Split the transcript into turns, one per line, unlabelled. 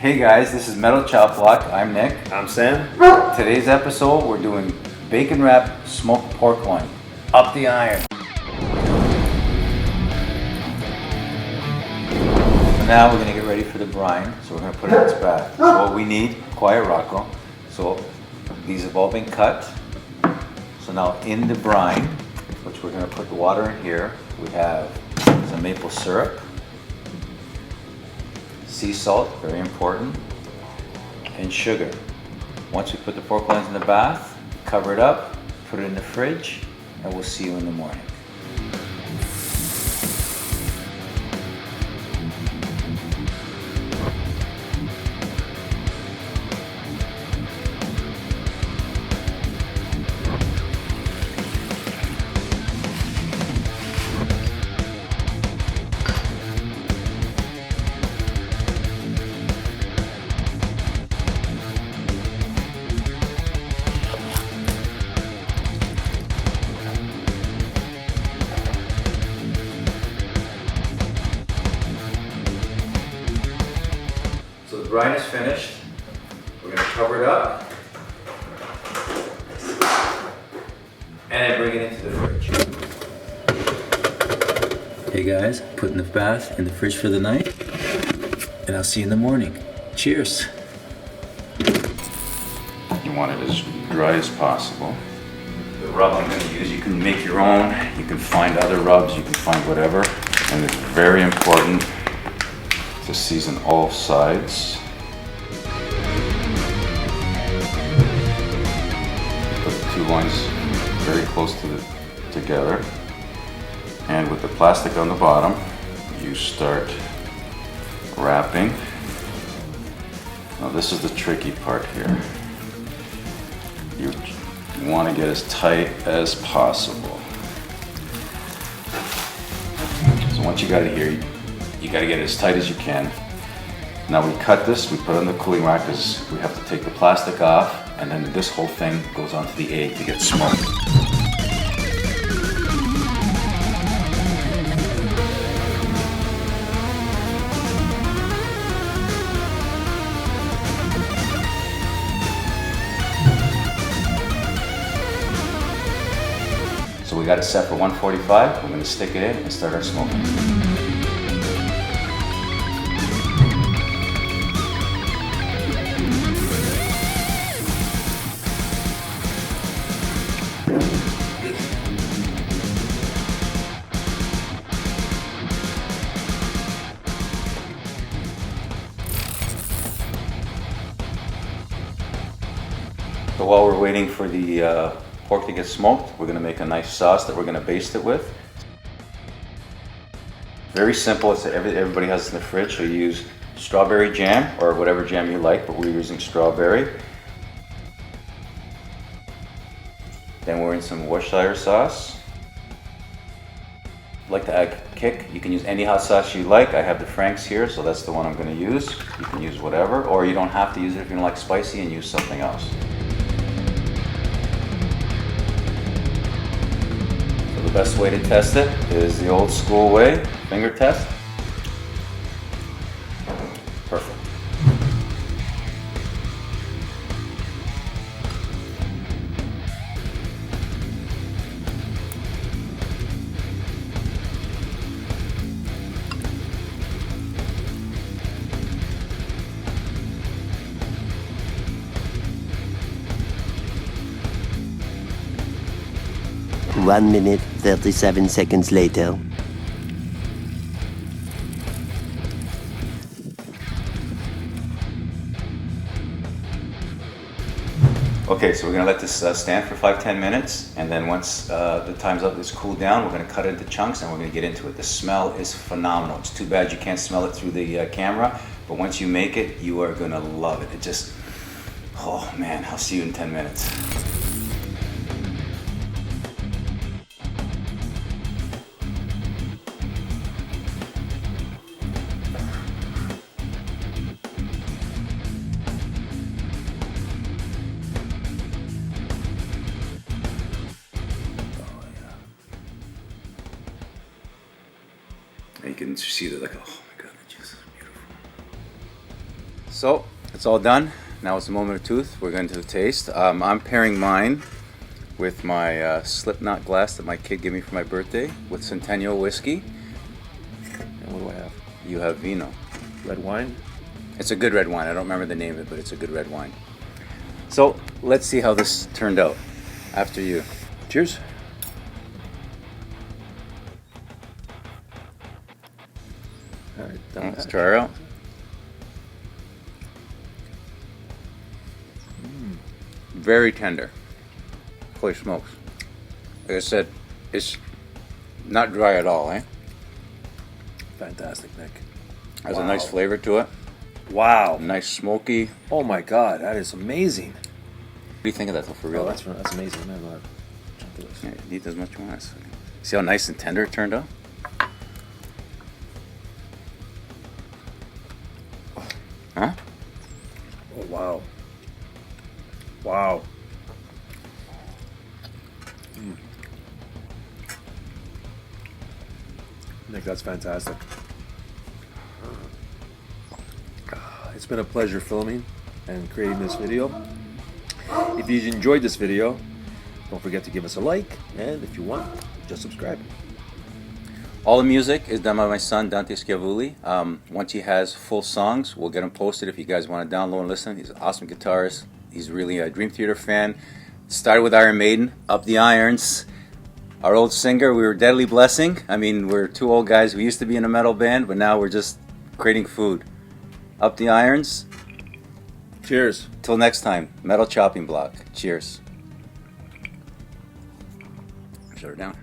Hey guys, this is Metal Chop Block. I'm Nick.
I'm Sam.
Today's episode, we're doing bacon wrapped smoked pork loin. Up the iron. So now we're gonna get ready for the brine. So we're gonna put it in its bath. So what we need, quiet Rocco. So these have all been cut. So now in the brine, which we're gonna put the water in here, we have some maple syrup, sea salt, very important, and sugar. Once we put the pork loins in the bath, cover it up, put it in the fridge, and we'll see you in the morning. So the brine is finished. We're gonna cover it up and then bring it into the fridge. Hey guys, putting the bath in the fridge for the night, and I'll see you in the morning. Cheers.
You want it as dry as possible.
The rub I'm gonna use, you can make your own, you can find other rubs, you can find whatever.
And it's very important to season all sides. Put the two loins very close together. And with the plastic on the bottom, you start wrapping. Now this is the tricky part here. You want to get as tight as possible. So once you got it here, you got to get it as tight as you can. Now we cut this, we put it on the cooling rack because we have to take the plastic off, and then this whole thing goes onto the egg to get smoked. So we got it set for 145. We're going to stick it in and start our smoking. So while we're waiting for the pork to get smoked, we're going to make a nice sauce that we're going to baste it with. Very simple. It's everybody has it in the fridge. So you use strawberry jam or whatever jam you like, but we're using strawberry. Then we're in some Worcestershire sauce. Like to add kick, you can use any hot sauce you like. I have the Frank's here, so that's the one I'm going to use. You can use whatever, or you don't have to use it if you don't like spicy and use something else. So the best way to test it is the old school way, finger test. Perfect.
One minute, 37 seconds later.
Okay, so we're gonna let this stand for 5-10 minutes, and then once the time's up, it's cooled down, we're gonna cut it into chunks and we're gonna get into it. The smell is phenomenal. It's too bad you can't smell it through the camera, but once you make it, you are gonna love it. It just, oh man, I'll see you in 10 minutes. And you can see that, like, oh my god, that juice is beautiful. So it's all done. Now it's the moment of truth. We're going to taste. I'm pairing mine with my Slipknot glass that my kid gave me for my birthday with Centennial whiskey.
And what do I have?
You have vino.
Red wine?
It's a good red wine. I don't remember the name of it, but it's a good red wine. So let's see how this turned out. After you.
Cheers. All right,
Let's try her out. Very tender. Holy smokes. Like I said, it's not dry at all, eh?
Fantastic, Nick.
Has a nice flavor to it.
Wow.
Nice smoky. What
Oh my God, that is amazing.
do you think of that though, for real?
Oh, that's amazing. Man, I'll jump to this.
Yeah, you eat as much as you want. See how nice and tender it turned out? Huh?
Oh wow. Wow. Nick, that's fantastic. It's been a pleasure filming and creating this video. If you enjoyed this video, don't forget to give us a like, and if you want, just subscribe.
All the music is done by my son, Dante Schiavulli. Once he has full songs, we'll get them posted if you guys want to download and listen. He's an awesome guitarist. He's really a Dream Theater fan. Started with Iron Maiden, Up the Irons. Our old singer, we were Deadly Blessing. I mean, we're two old guys. We used to be in a metal band, but now we're just creating food. Up the Irons.
Cheers.
Till next time, metal chopping block. Cheers. Shut her down.